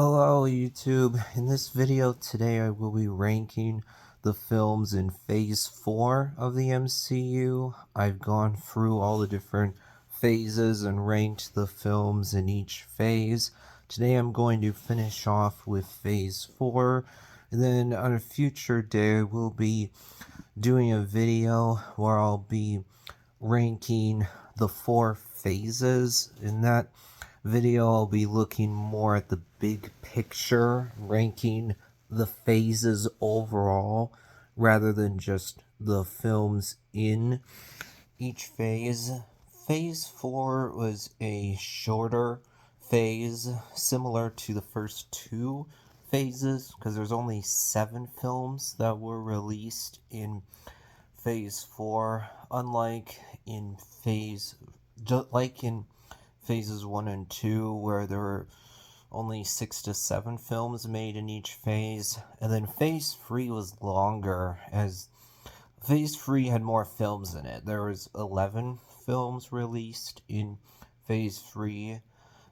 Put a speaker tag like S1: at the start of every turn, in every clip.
S1: Hello YouTube. In this video today I will be ranking the films in Phase 4 of the MCU. I've gone through all the different phases and ranked the films in each phase. Today I'm going to finish off with Phase 4, and then on a future day we'll be doing a video where I'll be ranking the 4 phases. In that video, I'll be looking more at the big picture, ranking the phases overall, rather than just the films in each phase. Phase 4 was a shorter phase, similar to the first two phases, because there's only 7 films that were released in Phase 4, unlike in phases 1 and 2, where there were only 6 to 7 films made in each phase. And then Phase 3 was longer, as Phase 3 had more films in it. There was 11 films released in Phase 3.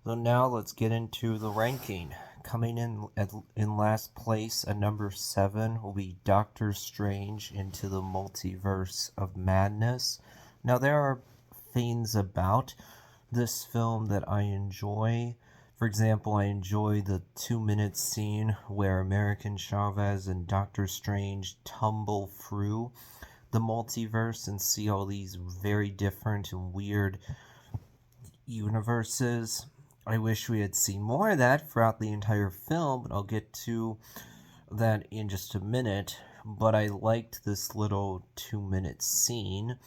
S1: So now let's get into the ranking. Coming in last place at number 7 will be Doctor Strange Into the Multiverse of Madness. Now there are things about this film that I enjoy. For example, I enjoy the 2-minute scene where American Chavez and Doctor Strange tumble through the multiverse and see all these very different and weird universes. I wish we had seen more of that throughout the entire film, but I'll get to that in just a minute. But I liked this little 2-minute scene.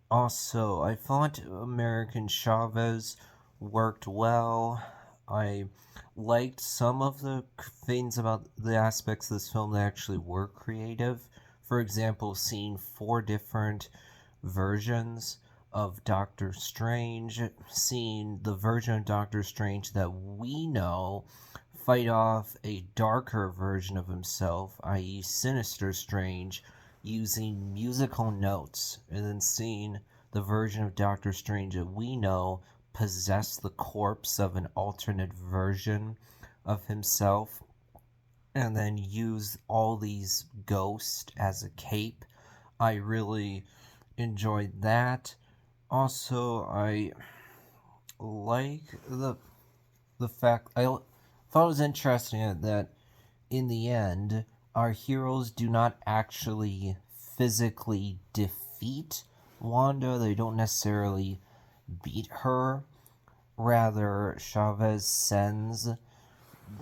S1: Also, I thought American Chavez worked well. I liked some of the things about the aspects of this film that actually were creative. For example, seeing 4 different versions of Doctor Strange, seeing the version of Doctor Strange that we know fight off a darker version of himself, i.e. Sinister Strange, using musical notes, and then seeing the version of Doctor Strange that we know possess the corpse of an alternate version of himself, and then use all these ghosts as a cape. I really enjoyed that. Also, I like the fact I thought it was interesting that in the end, our heroes do not actually physically defeat Wanda. They don't necessarily beat her. Rather, Chavez sends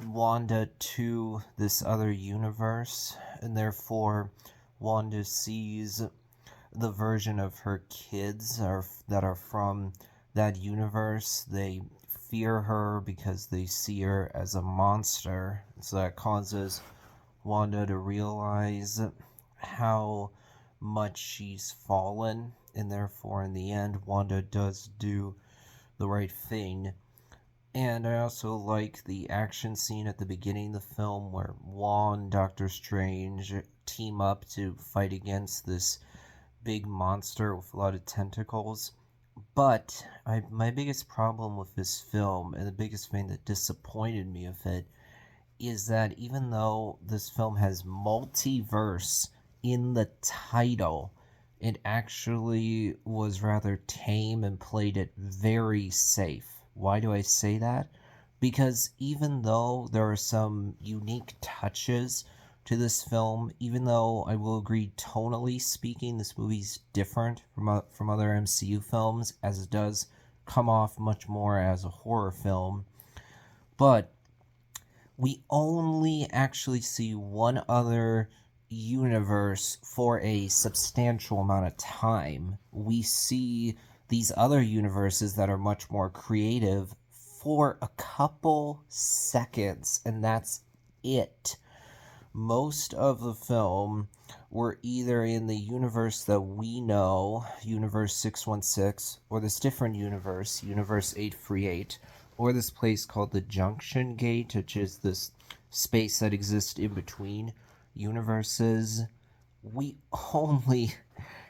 S1: Wanda to this other universe, and therefore Wanda sees the version of her kids that are from that universe. They fear her because they see her as a monster. So that causes Wanda to realize how much she's fallen, and therefore in the end Wanda does do the right thing. And I also like the action scene at the beginning of the film where Wong and Doctor Strange team up to fight against this big monster with a lot of tentacles. But my biggest problem with this film, and the biggest thing that disappointed me with it, is that even though this film has multiverse in the title, it actually was rather tame and played it very safe. Why do I say that? Because even though there are some unique touches to this film, even though I will agree, tonally speaking, this movie's different from other MCU films, as it does come off much more as a horror film, but we only actually see one other universe for a substantial amount of time. We see these other universes that are much more creative for a couple seconds, and that's it. Most of the film were either in the universe that we know, Universe 616, or this different universe, Universe 838, or this place called the Junction Gate, which is this space that exists in between universes. We only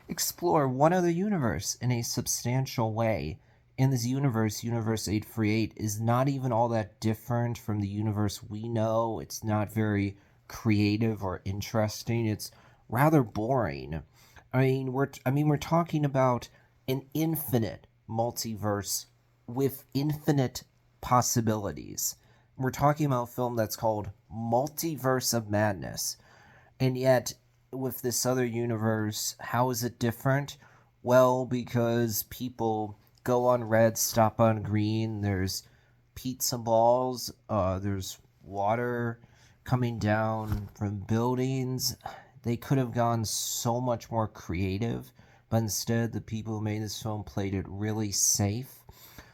S1: explore one other universe in a substantial way, in this universe, Universe 838, is not even all that different from the universe we know. It's not very creative or interesting. It's rather boring. We're talking about an infinite multiverse with infinite possibilities. We're talking about a film that's called Multiverse of Madness. And yet, with this other universe, how is it different? Well, because people go on red, stop on green. There's pizza balls. There's water coming down from buildings. They could have gone so much more creative, but instead, the people who made this film played it really safe.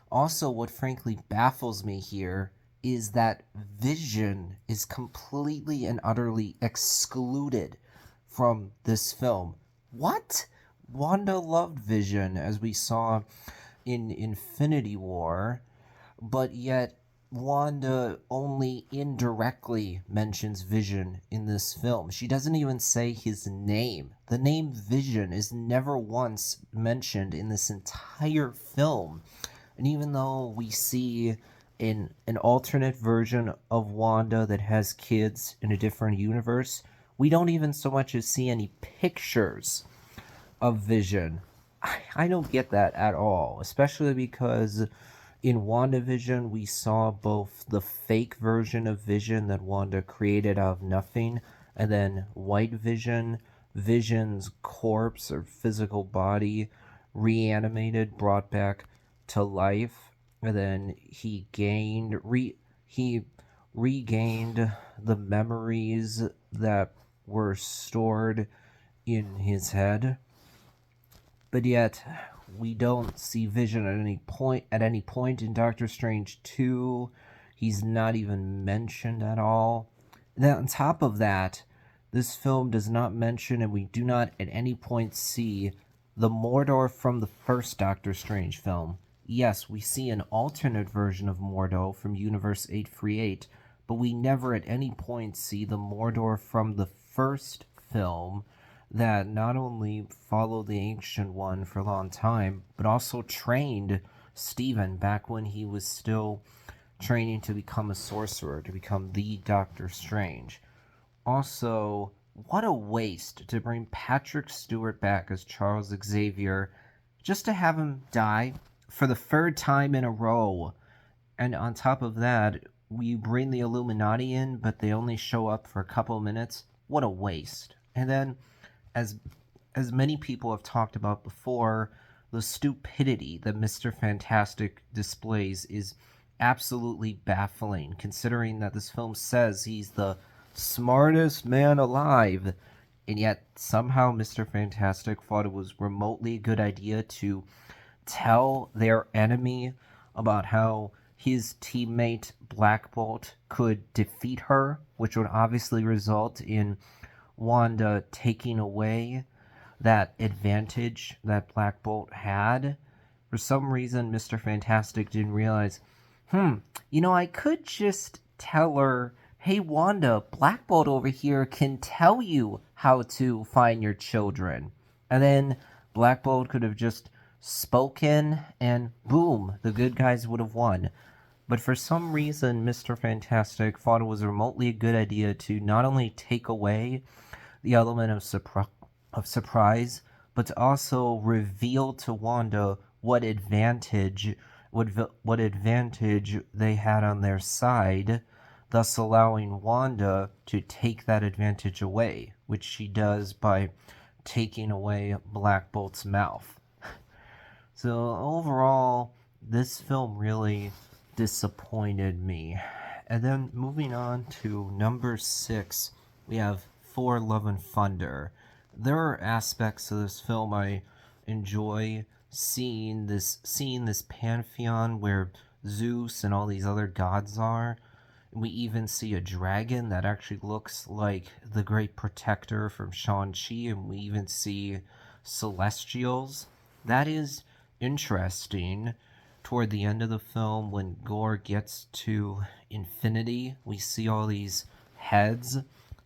S1: Also, what frankly baffles me here is that Vision is completely and utterly excluded from this film. What? Wanda loved Vision, as we saw in Infinity War, but yet Wanda only indirectly mentions Vision in this film. She doesn't even say his name. The name Vision is never once mentioned in this entire film. And even though we see in an alternate version of Wanda that has kids in a different universe, we don't even so much as see any pictures of Vision. I don't get that at all, especially because in WandaVision we saw both the fake version of Vision that Wanda created out of nothing, and then White Vision, Vision's corpse or physical body reanimated, brought back to life, and then he regained the memories that were stored in his head. But yet we don't see Vision at any point in Doctor Strange 2. He's not even mentioned at all. Then on top of that, this film does not mention, and we do not at any point see, the Mordor from the first Doctor Strange film. Yes, we see an alternate version of Mordor from Universe 838, but we never at any point see the Mordor from the first film that not only followed the Ancient One for a long time, but also trained Stephen back when he was still training to become a sorcerer, to become the Doctor Strange. Also, what a waste to bring Patrick Stewart back as Charles Xavier just to have him die for the third time in a row. And on top of that, we bring the Illuminati in, but they only show up for a couple of minutes. What a waste. And then, as many people have talked about before, the stupidity that Mr. Fantastic displays is absolutely baffling, considering that this film says he's the smartest man alive, and yet somehow Mr. Fantastic thought it was remotely a good idea to tell their enemy about how his teammate Black Bolt could defeat her, which would obviously result in Wanda taking away that advantage that Black Bolt had. For some reason, Mr. Fantastic didn't realize, I could just tell her, hey, Wanda, Black Bolt over here can tell you how to find your children. And then Black Bolt could have just spoken, and boom, the good guys would have won. But for some reason, Mr. Fantastic thought it was remotely a good idea to not only take away the element of surprise, but to also reveal to Wanda what advantage they had on their side, thus allowing Wanda to take that advantage away, which she does by taking away Black Bolt's mouth. So overall, this film really disappointed me. And then moving on to number 6, we have Thor: Love and Thunder. There are aspects of this film I enjoy, seeing this pantheon where Zeus and all these other gods are. We even see a dragon that actually looks like the Great Protector from Shang-Chi, and we even see celestials. That is interesting. Toward the end of the film, when Gore gets to infinity, we see all these heads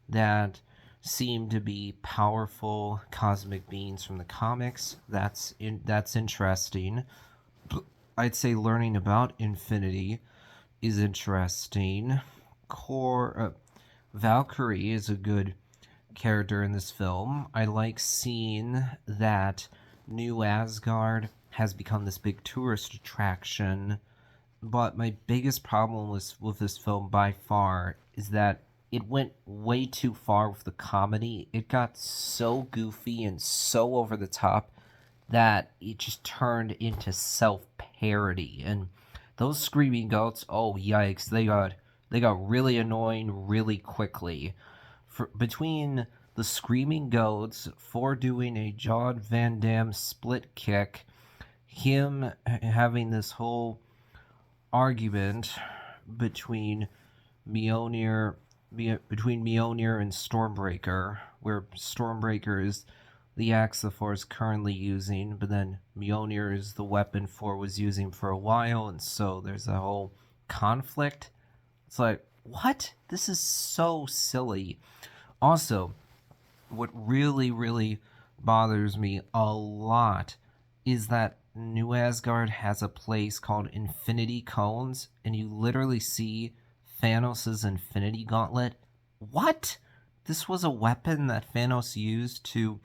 S1: that seem to be powerful cosmic beings from the comics. That's interesting. I'd say learning about Infinity is interesting. Valkyrie is a good character in this film. I like seeing that New Asgard has become this big tourist attraction, but my biggest problem with this film by far is that it went way too far with the comedy. It got so goofy and so over the top that it just turned into self parody. And those screaming goats, oh yikes, they got really annoying really quickly. Between the screaming goats for doing a John Van Damme split kick, him having this whole argument between Mjolnir and Stormbreaker, where Stormbreaker is the axe the Thor is currently using, but then Mjolnir is the weapon Thor was using for a while, and so there's a whole conflict. It's like, what? This is so silly. Also, what really, really bothers me a lot is that New Asgard has a place called Infinity Cones, and you literally see Thanos' Infinity Gauntlet. What? This was a weapon that Thanos used to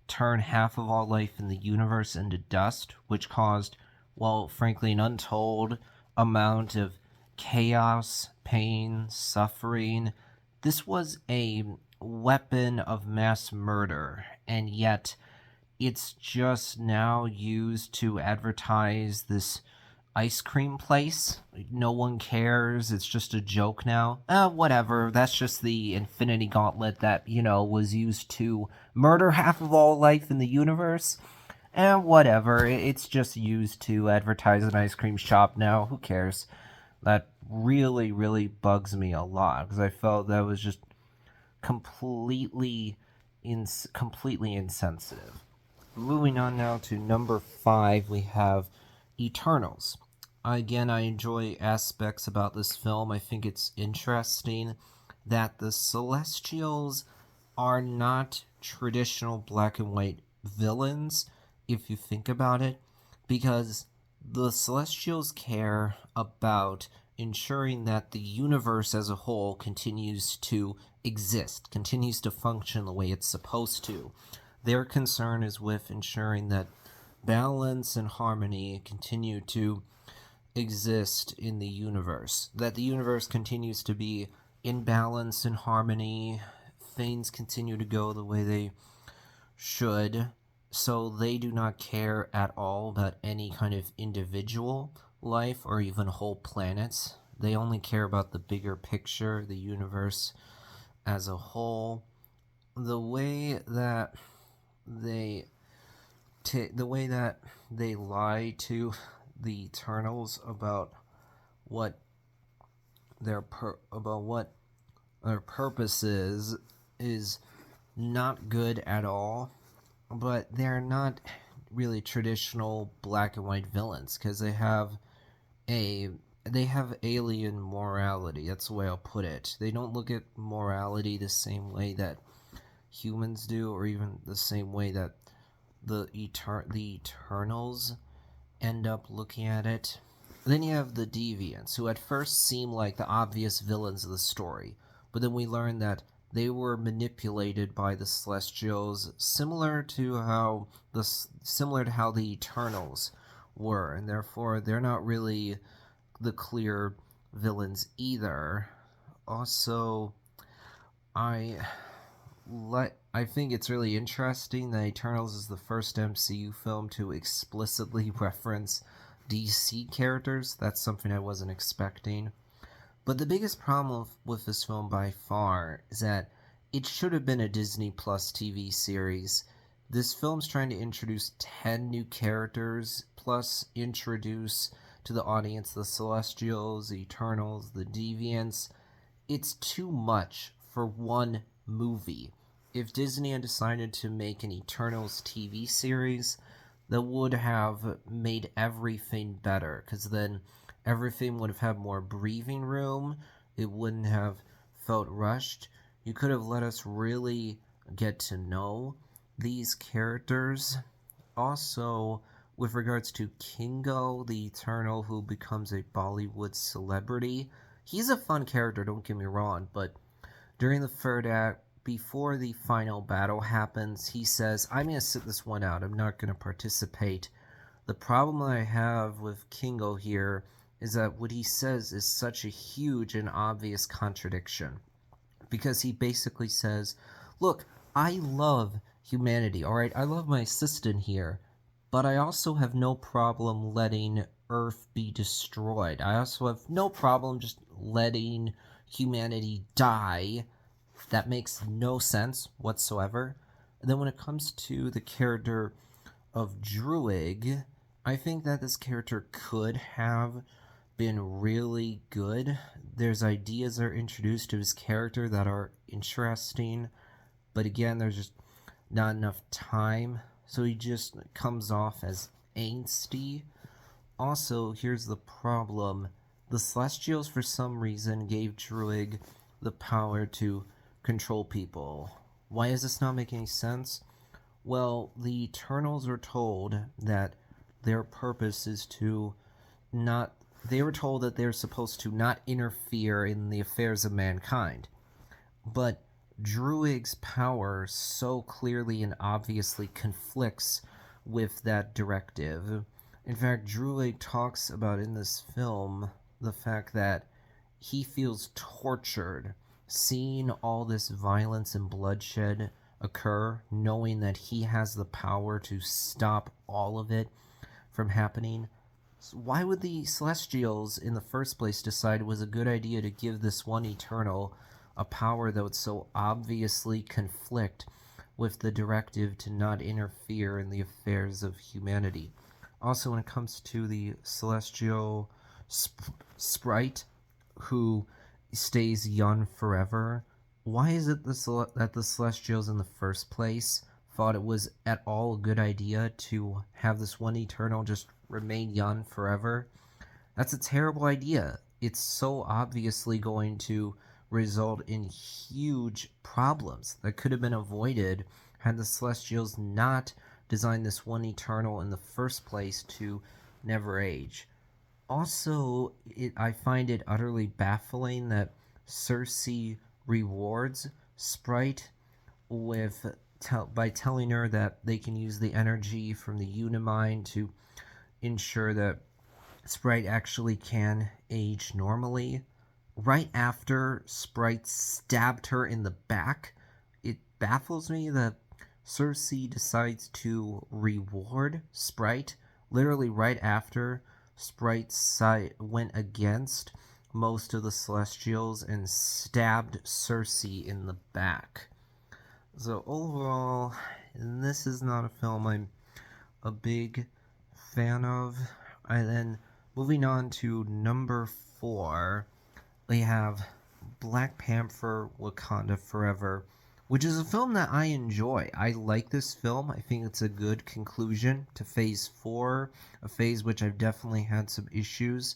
S1: turn half of all life in the universe into dust, which caused, well, frankly, an untold amount of chaos, pain, suffering. This was a weapon of mass murder, and yet it's just now used to advertise this ice cream place. No one cares. It's just a joke now. Whatever. That's just the Infinity Gauntlet that, was used to murder half of all life in the universe. Whatever. It's just used to advertise an ice cream shop now. Who cares? That really, really bugs me a lot because I felt that was just completely insensitive. Moving on now to number 5, we have Eternals. Again, I enjoy aspects about this film. I think it's interesting that the Celestials are not traditional black and white villains, if you think about it, because the Celestials care about ensuring that the universe as a whole continues to exist, continues to function the way it's supposed to. Their concern is with ensuring that balance and harmony continue to exist in the universe, that the universe continues to be in balance and harmony, things continue to go the way they should, so they do not care at all about any kind of individual life or even whole planets. They only care about the bigger picture, the universe as a whole. The way that they lie to the Eternals about what their purpose is not good at all. But they're not really traditional black and white villains because they have alien morality. That's the way I'll put it. They don't look at morality the same way that humans do, or even the same way that the Eternals end up looking at it. Then you have the Deviants, who at first seem like the obvious villains of the story, but then we learn that they were manipulated by the Celestials, similar to how the Eternals were, and therefore they're not really the clear villains either. Also, I think it's really interesting that Eternals is the first MCU film to explicitly reference DC characters. That's something I wasn't expecting. But the biggest problem with this film by far is that it should have been a Disney Plus TV series. This film's trying to introduce 10 new characters, plus introduce to the audience the Celestials, the Eternals, the Deviants. It's too much for one movie. If Disney had decided to make an Eternals TV series, that would have made everything better, because then everything would have had more breathing room. It wouldn't have felt rushed. You could have let us really get to know these characters. Also, with regards to Kingo, the Eternal, who becomes a Bollywood celebrity, he's a fun character, don't get me wrong, but during the third act, before the final battle happens, he says, I'm going to sit this one out. I'm not going to participate. The problem I have with Kingo here is that what he says is such a huge and obvious contradiction. Because he basically says, look, I love humanity, alright? I love my assistant here, but I also have no problem letting Earth be destroyed. I also have no problem just letting humanity die. That makes no sense whatsoever. And then when it comes to the character of Druig, I think that this character could have been really good. There's ideas that are introduced to his character that are interesting, but again, there's just not enough time, so he just comes off as angsty. Also, here's the problem. The Celestials, for some reason, gave Druig the power to control people. Why does this not make any sense? Well, the Eternals were told that their purpose is to not... They were told that they're supposed to not interfere in the affairs of mankind. But Druig's power so clearly and obviously conflicts with that directive. In fact, Druig talks about in this film the fact that he feels tortured seeing all this violence and bloodshed occur, knowing that he has the power to stop all of it from happening. So why would the Celestials in the first place decide it was a good idea to give this one Eternal a power that would so obviously conflict with the directive to not interfere in the affairs of humanity? Also, when it comes to the Celestial Sprite, who stays young forever, why is it that the Celestials in the first place thought it was at all a good idea to have this one Eternal just remain young forever? That's a terrible idea. It's so obviously going to result in huge problems that could have been avoided had the Celestials not designed this one Eternal in the first place to never age. Also, I find it utterly baffling that Cersei rewards Sprite by telling her that they can use the energy from the Unimind to ensure that Sprite actually can age normally. Right after Sprite stabbed her in the back, it baffles me that Cersei decides to reward Sprite literally right after Sprite went against most of the Celestials and stabbed Cersei in the back. So overall, this is not a film I'm a big fan of. And then moving on to number 4, we have Black Panther: Wakanda Forever, which is a film that I enjoy. I like this film. I think it's a good conclusion to Phase 4, a phase which I've definitely had some issues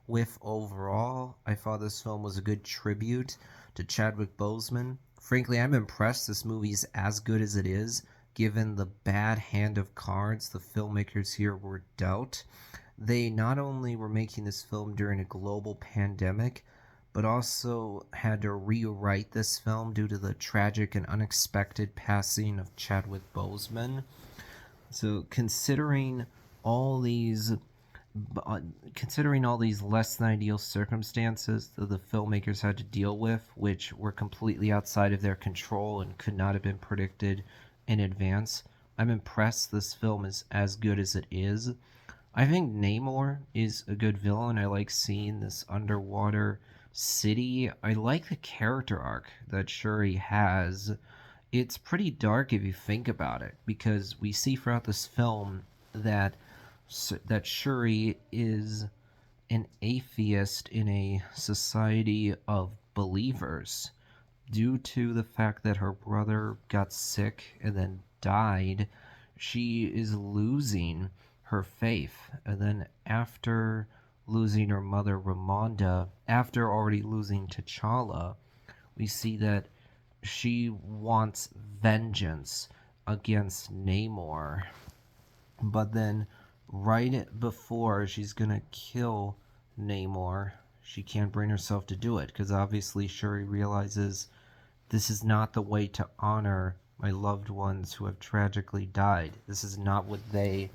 S1: with overall. I thought this film was a good tribute to Chadwick Boseman. Frankly, I'm impressed this movie's as good as it is, given the bad hand of cards the filmmakers here were dealt. They not only were making this film during a global pandemic, but also had to rewrite this film due to the tragic and unexpected passing of Chadwick Boseman. So considering all these less than ideal circumstances that the filmmakers had to deal with, which were completely outside of their control and could not have been predicted in advance, I'm impressed this film is as good as it is. I think Namor is a good villain. I like seeing this underwater city. I like the character arc that Shuri has. It's pretty dark if you think about it, because we see throughout this film that Shuri is an atheist in a society of believers due to the fact that her brother got sick and then died. She is losing her faith, and then after losing her mother Ramonda, after already losing T'Challa, we see that she wants vengeance against Namor. But then right before she's gonna kill Namor, she can't bring herself to do it because obviously Shuri realizes this is not the way to honor my loved ones who have tragically died. This is not what they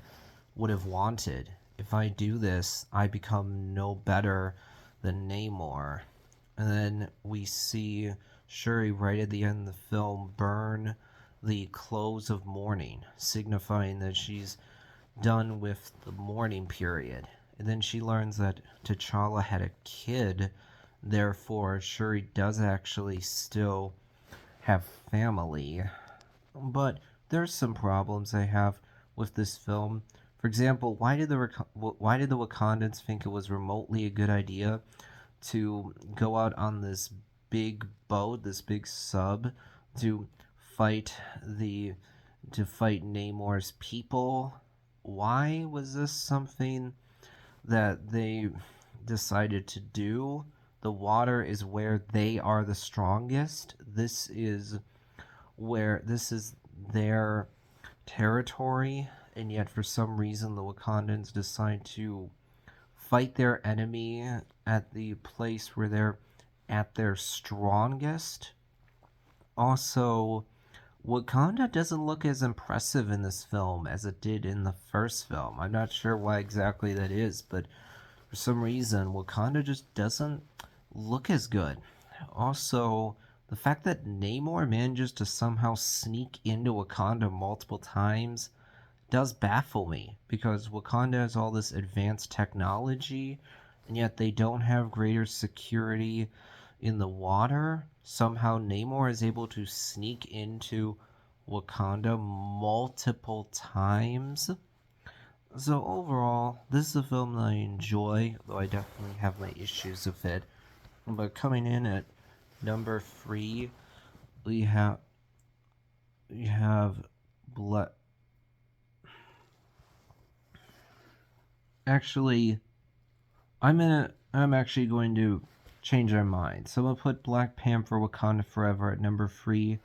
S1: would have wanted. If I do this, I become no better than Namor. And then we see Shuri right at the end of the film burn the clothes of mourning, signifying that she's done with the mourning period. And then she learns that T'Challa had a kid, therefore, Shuri does actually still have family. But there's some problems I have with this film. For example, why did the Wakandans think it was remotely a good idea to go out on this big boat, this big sub, to fight the to fight Namor's people? Why was this something that they decided to do? The water is where they are the strongest. This is their territory, and yet for some reason the Wakandans decide to fight their enemy at the place where they're at their strongest. Also, Wakanda doesn't look as impressive in this film as it did in the first film. I'm not sure why exactly that is, but for some reason, Wakanda just doesn't look as good. Also, the fact that Namor manages to somehow sneak into Wakanda multiple times does baffle me because Wakanda has all this advanced technology and yet they don't have greater security in the water. Somehow Namor is able to sneak into Wakanda multiple times. So overall, this is a film that I enjoy, though I definitely have my issues with it. But coming in at number 3, we have we have Black. Actually, I'm actually going to change our mind. So I'm gonna put Black Panther: Wakanda Forever at number 3.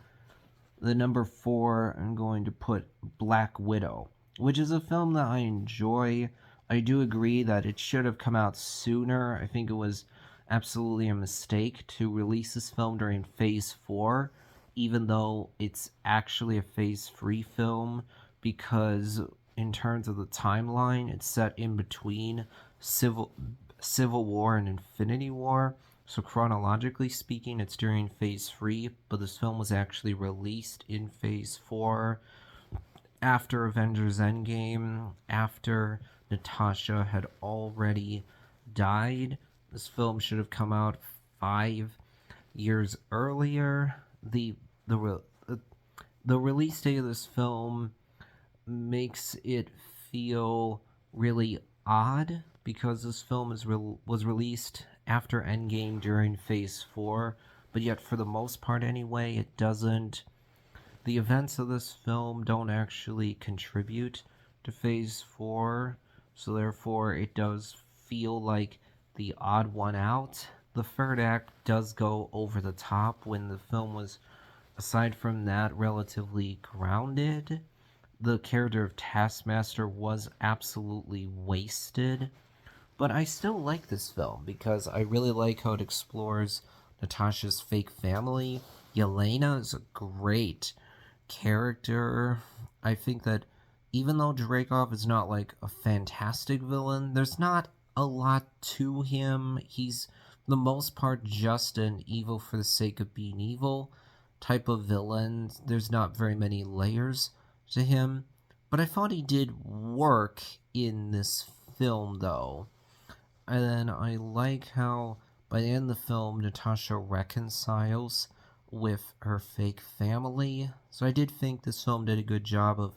S1: The number 4, I'm going to put Black Widow, which is a film that I enjoy. I do agree that it should have come out sooner. I think it was absolutely a mistake to release this film during Phase 4, even though it's actually a Phase 3 film, because in terms of the timeline, it's set in between Civil War and Infinity War. So chronologically speaking, it's during Phase 3, but this film was actually released in Phase 4 after Avengers Endgame, after Natasha had already died. This film should have come out 5 years earlier. The release date of this film makes it feel really odd because this film was released after Endgame during Phase 4, but yet for the most part anyway, it doesn't. The events of this film don't actually contribute to Phase 4, so therefore it does feel like the odd one out. The third act does go over the top when the film was, aside from that, relatively grounded. The character of Taskmaster was absolutely wasted. But I still like this film because I really like how it explores Natasha's fake family. Yelena is a great character. I think that even though Dreykov is not like a fantastic villain, there's not a lot to him. He's, for the most part, just an evil for the sake of being evil type of villain. There's not very many layers to him. But I thought he did work in this film, though. And then I like how by the end of the film, Natasha reconciles with her fake family. So I did think this film did a good job of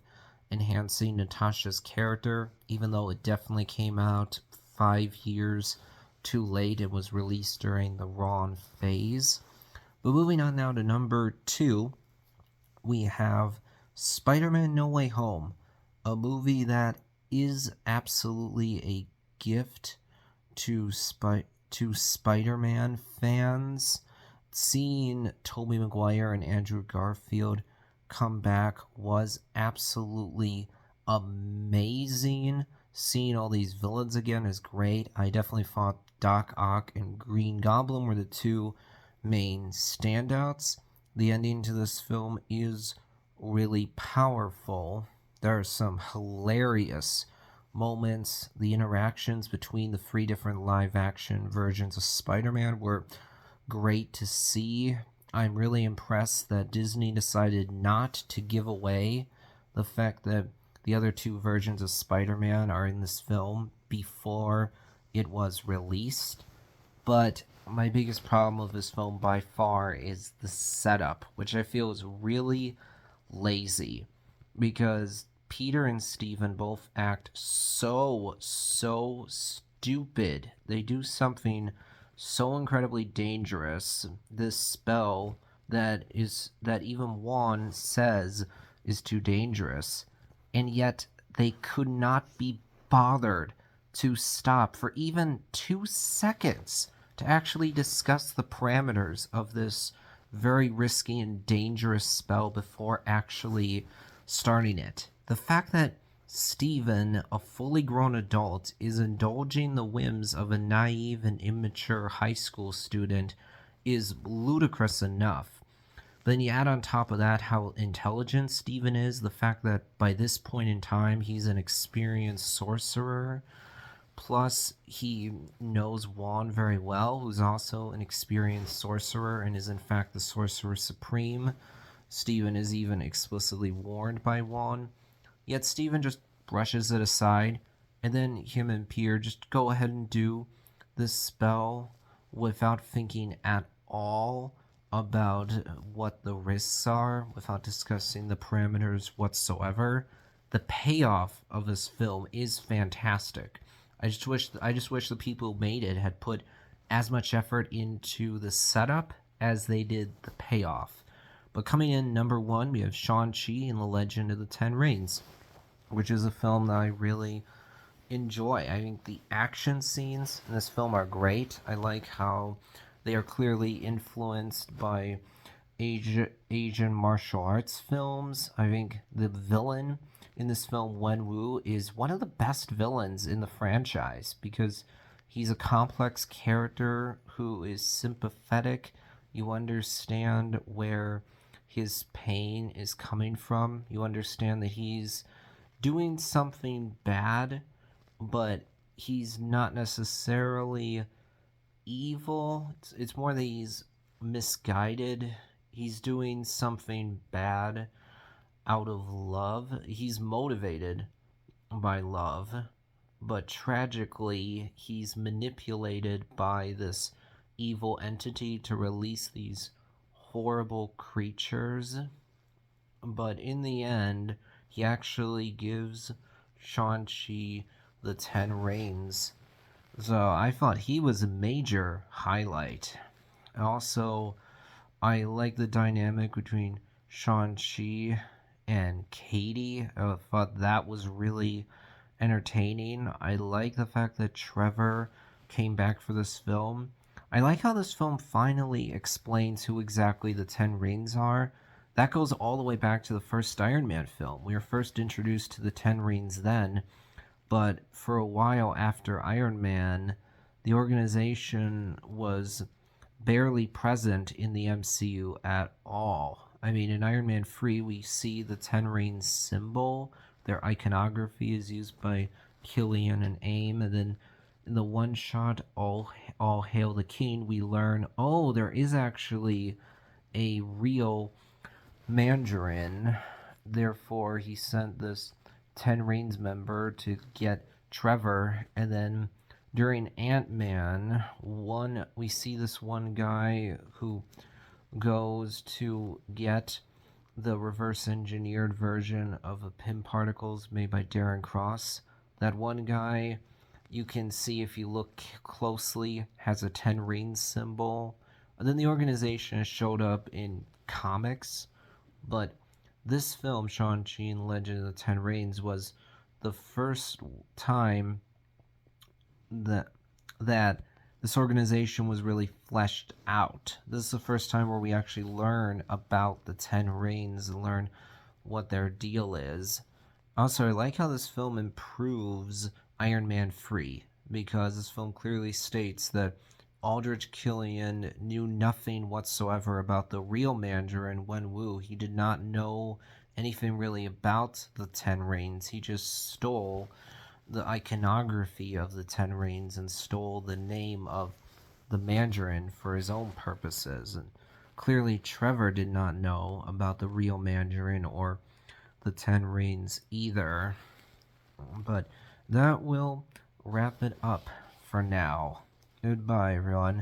S1: enhancing Natasha's character, even though it definitely came out 5 years too late and was released during the wrong phase. But moving on now to number 2, we have Spider-Man No Way Home, a movie that is absolutely a gift to Spider-Man fans. Seeing Tobey Maguire and Andrew Garfield come back was absolutely amazing. seeing all these villains again is great. I definitely thought Doc Ock and Green Goblin were the two main standouts. The ending to this film is really powerful. There are some hilarious moments. The interactions between the three different live action versions of Spider Man were great to see. I'm really impressed that Disney decided not to give away the fact that the other two versions of Spider Man are in this film before it was released. But my biggest problem with this film by far is the setup, which I feel is really lazy because Peter and Steven both act so stupid. They do something so incredibly dangerous. This spell that even Juan says is too dangerous, and yet they could not be bothered to stop for even 2 seconds to actually discuss the parameters of this very risky and dangerous spell before actually starting it. The fact that Steven, a fully grown adult, is indulging the whims of a naive and immature high school student is ludicrous enough. Then you add on top of that how intelligent Steven is, the fact that by this point in time he's an experienced sorcerer. Plus, he knows Juan very well, who's also an experienced sorcerer and is in fact the Sorcerer Supreme. Steven is even explicitly warned by Juan. Yet Steven just brushes it aside, and then him and Peter just go ahead and do this spell without thinking at all about what the risks are, without discussing the parameters whatsoever. The payoff of this film is fantastic. I just wish the people who made it had put as much effort into the setup as they did the payoff. But coming in number one, we have Shang-Chi and the Legend of the Ten Rings, which is a film that I really enjoy. I think the action scenes in this film are great. I like how they are clearly influenced by Asian martial arts films. I think the villain in this film, Wenwu, is one of the best villains in the franchise because he's a complex character who is sympathetic. You understand where his pain is coming from. You understand that he's doing something bad, but he's not necessarily evil. It's more that he's misguided. He's doing something bad out of love. He's motivated by love, but tragically, he's manipulated by this evil entity to release these horrible creatures. But in the end, he actually gives Shang-Chi the Ten Rings. So I thought he was a major highlight. Also, I like the dynamic between Shang-Chi and Katie. I thought that was really entertaining. I like the fact that Trevor came back for this film. I like how this film finally explains who exactly the Ten Rings are. That goes all the way back to the first Iron Man film. We were first introduced to the Ten Rings then, but for a while after Iron Man, the organization was barely present in the MCU at all. I mean, in Iron Man 3, we see the Ten Rings symbol. Their iconography is used by Killian and AIM, and then in the one shot, All Hail the King, we learn, oh, there is actually a real Mandarin. Therefore, he sent this Ten Rings member to get Trevor, and then during Ant-Man, we see this one guy who goes to get the reverse engineered version of the Pym particles made by Darren Cross. That one guy, you can see if you look closely, has a Ten Rings symbol. And then the organization has showed up in comics, but this film, Shang-Chi and Legend of the Ten Rings, was the first time that this organization was really fleshed out. This is the first time where we actually learn about the Ten Rings and learn what their deal is. Also, I like how this film improves Iron Man free, because this film clearly states that Aldrich Killian knew nothing whatsoever about the real Mandarin Wenwu. He did not know anything really about the Ten Rings. He just stole the iconography of the Ten Rings and stole the name of the Mandarin for his own purposes. And clearly, Trevor did not know about the real Mandarin or the Ten Rings either. But that will wrap it up for now. Goodbye, everyone.